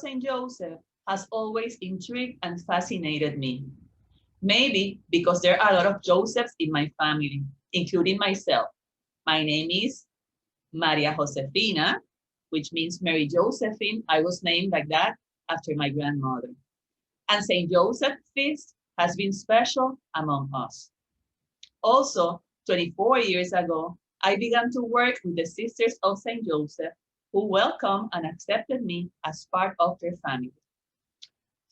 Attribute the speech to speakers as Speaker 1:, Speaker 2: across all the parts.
Speaker 1: St. Joseph has always intrigued and fascinated me. Maybe because there are a lot of Josephs in my family, including myself. My name is Maria Josefina, which means Mary Josephine. I was named like that after my grandmother. And St. Joseph's feast has been special among us. Also, 24 years ago, I began to work with the Sisters of St. Joseph, who welcomed and accepted me as part of their family.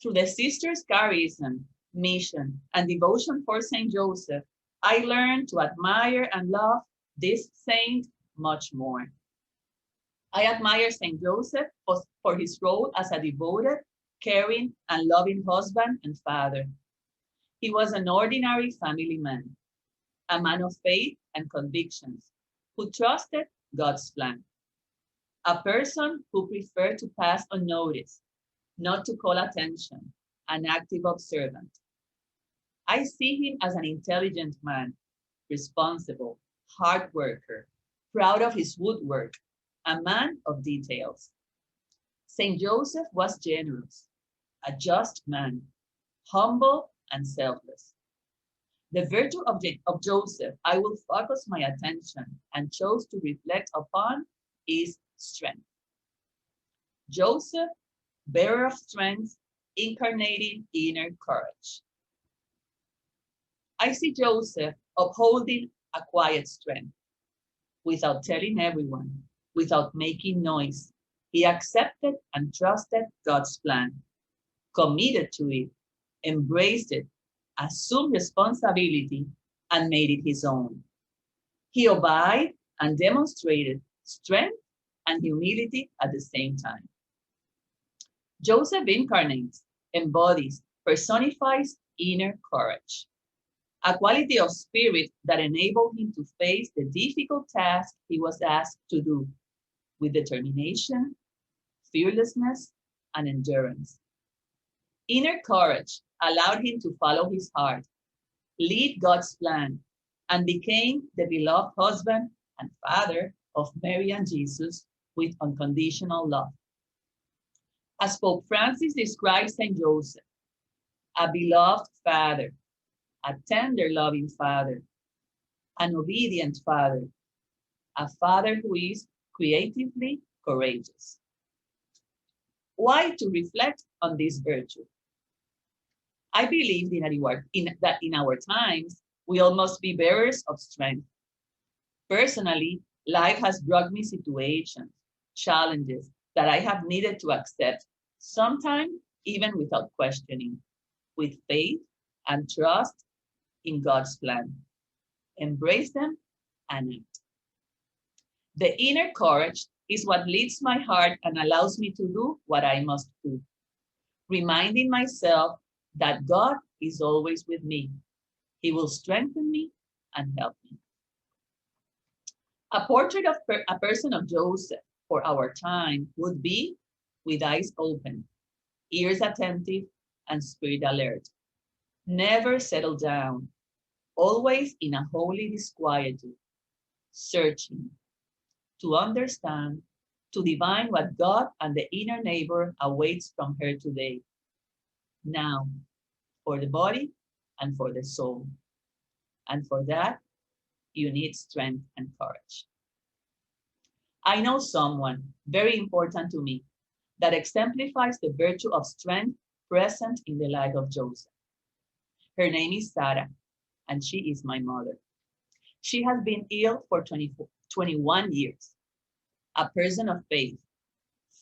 Speaker 1: Through the Sisters' charism, mission, and devotion for St. Joseph, I learned to admire and love this saint much more. I admire St. Joseph for his role as a devoted, caring, and loving husband and father. He was an ordinary family man, a man of faith and convictions, who trusted God's plan, a person who preferred to pass unnoticed, not to call attention, an active observant. I see him as an intelligent man, responsible, hard worker, proud of his woodwork, a man of details. St. Joseph was generous, a just man, humble and selfless. The virtue of Joseph I will focus my attention and chose to reflect upon is strength. Joseph, bearer of strength, incarnating inner courage. I see Joseph upholding a quiet strength. Without telling everyone, without making noise, he accepted and trusted God's plan, committed to it, embraced it, assumed responsibility, and made it his own. He obeyed and demonstrated strength and humility at the same time. Joseph incarnates, embodies, personifies inner courage, a quality of spirit that enabled him to face the difficult task he was asked to do with determination, fearlessness, and endurance. Inner courage allowed him to follow his heart, lead God's plan, and became the beloved husband and father of Mary and Jesus with unconditional love. As Pope Francis describes St. Joseph, a beloved father, a tender, loving father, an obedient father, a father who is creatively courageous. Why to reflect on this virtue? I believe that in our times, we all must be bearers of strength. Personally, life has brought me situations, challenges that I have needed to accept, sometimes even without questioning, with faith and trust in God's plan. Embrace them and act. The inner courage is what leads my heart and allows me to do what I must do, reminding myself that God is always with me. He will strengthen me and help me. A portrait of a person of Joseph for our time would be with eyes open, ears attentive, and spirit alert. Never settle down, always in a holy disquietude, searching to understand, to divine what God and the inner neighbor awaits from her today, now, for the body and for the soul. And for that, you need strength and courage. I know someone very important to me that exemplifies the virtue of strength present in the life of Joseph. Her name is Sarah, and she is my mother. She has been ill for 21 years, a person of faith,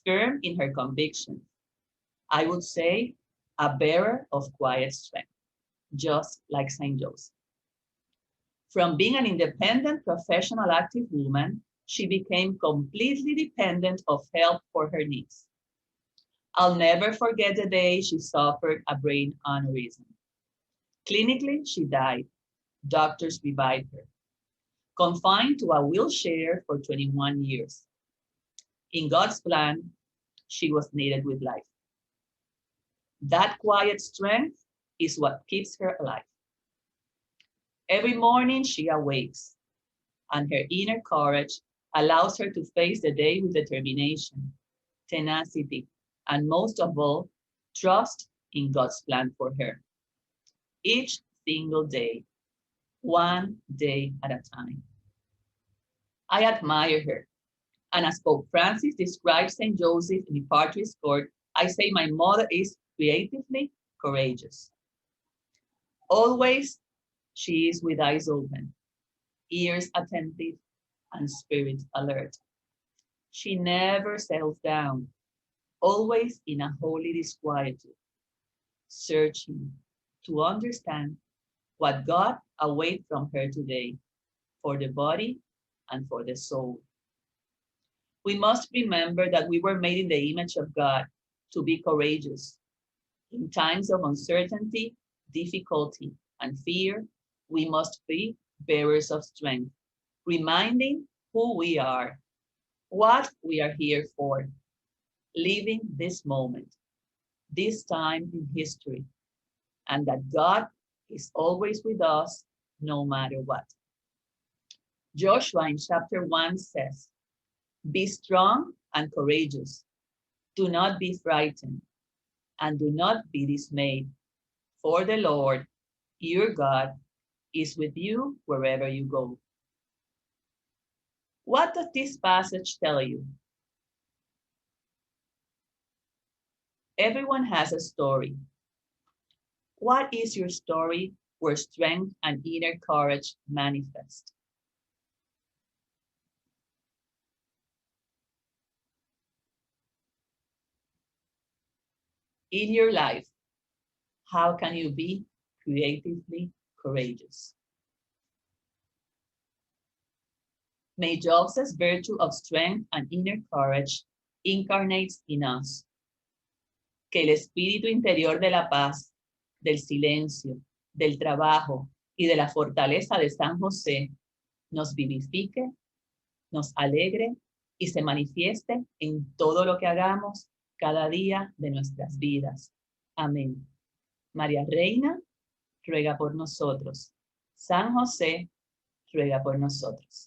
Speaker 1: firm in her convictions. I would say a bearer of quiet strength, just like St. Joseph. From being an independent, professional, active woman, she became completely dependent of help for her needs. I'll never forget the day she suffered a brain aneurysm. Clinically, she died. Doctors revived her. Confined to a wheelchair for 21 years. In God's plan, she was needed with life. That quiet strength is what keeps her alive. Every morning she awakes, and her inner courage allows her to face the day with determination, tenacity, and most of all, trust in God's plan for her. Each single day, one day at a time. I admire her. And as Pope Francis describes St. Joseph in the Partridge Court, I say my mother is creatively courageous. Always she is with eyes open, ears attentive, and spirit alert. She never settles down, always in a holy disquietude, searching to understand what God awaits from her today for the body and for the soul. We must remember that we were made in the image of God to be courageous. In times of uncertainty, difficulty, and fear, we must be bearers of strength, reminding who we are, what we are here for, living this moment, this time in history, and that God is always with us no matter what. Joshua in chapter 1 says, "Be strong and courageous. Do not be frightened, and do not be dismayed, for the Lord, your God, is with you wherever you go." What does this passage tell you? Everyone has a story. What is your story where strength and inner courage manifest? In your life, how can you be creatively courageous? May Joseph's virtue of strength and inner courage incarnates in us. Que el espíritu interior de la paz, del silencio, del trabajo y de la fortaleza de San José nos vivifique, nos alegre y se manifieste en todo lo que hagamos cada día de nuestras vidas. Amén. María Reina, ruega por nosotros. San José, ruega por nosotros.